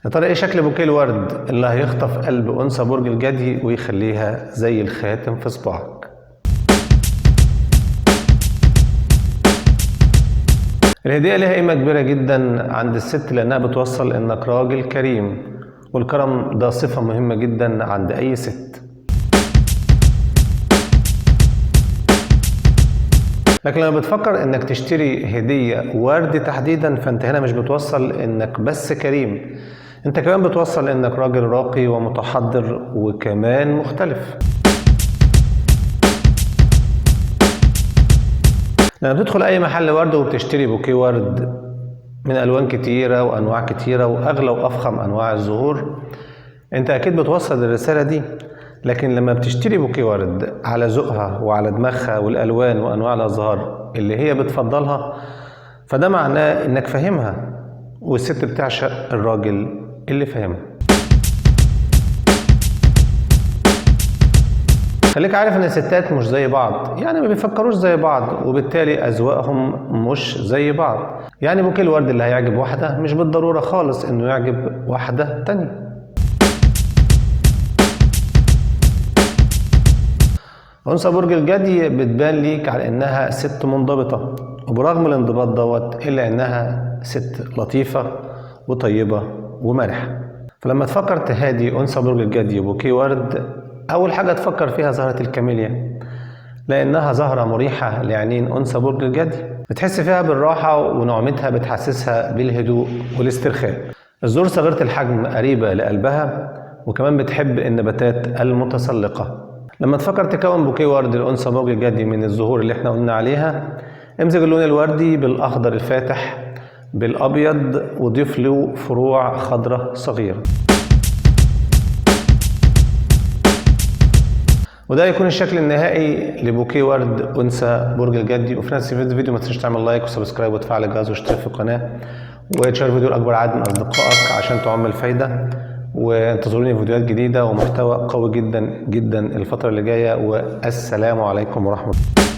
يا ترى ايه شكل بوكيه الورد اللي هيخطف قلب انثى برج الجدي ويخليها زي الخاتم في صباعك؟ الهدية ليها قيمة كبيرة جدا عند الست لأنها بتوصل إنك راجل كريم، والكرم ده صفة مهمة جدا عند أي ست. لكن لما بتفكر إنك تشتري هدية ورد تحديدا، فأنت هنا مش بتوصل إنك بس كريم، أنت كمان بتوصل إنك راجل راقي ومتحضر وكمان مختلف. لما بتدخل أي محل ورد وبتشتري بوكيه ورد من ألوان كتيرة وأنواع كتيرة وأغلى وأفخم أنواع الزهور، أنت أكيد بتوصل الرسالة دي. لكن لما بتشتري بوكيه ورد على ذوقها وعلى دماغها والألوان وأنواع الأزهار اللي هي بتفضلها، فده معناه إنك فاهمها، والست بتعشق الراجل اللي فاهمها. خليك عارف ان الستات مش زي بعض، يعني ما بيفكروش زي بعض، وبالتالي اذواقهم مش زي بعض. يعني بوكيه الورد اللي هيعجب واحدة مش بالضرورة خالص انه يعجب واحدة تانية. أنثى برج الجدي بتبان ليك على انها ست منضبطة، وبرغم الانضباط دوت الا انها ست لطيفة وطيبة ومرحة. فلما تفكر تهادي أنثى برج الجدي بوكيه ورد، أول حاجة تفكر فيها زهرة الكاميليا، لأنها زهرة مريحة لعينين أنثى برج الجدي، بتحس فيها بالراحة ونعومتها بتحسسها بالهدوء والاسترخاء. الزهور صغيرة الحجم قريبة لقلبها، وكمان بتحب النباتات المتسلقة. لما تفكر تكون بوكيه ورد لأنثى برج الجدي من الزهور اللي احنا قلنا عليها، امزج اللون الوردي بالأخضر الفاتح بالأبيض، وضيف له فروع خضراء صغيرة. وده يكون الشكل النهائي لبوكيه ورد أنثى برج الجدي. وفي نفس الفيديو ما تنساش تعمل لايك وسبسكرايب وتفعل الجرس واشترك في القناة، وتشير الفيديو لأكبر عدد من أصدقائك عشان تعم الفايدة. وانتظروني فيديوهات جديدة ومحتوى قوي جدا جدا الفترة اللي جاية، والسلام عليكم ورحمة الله.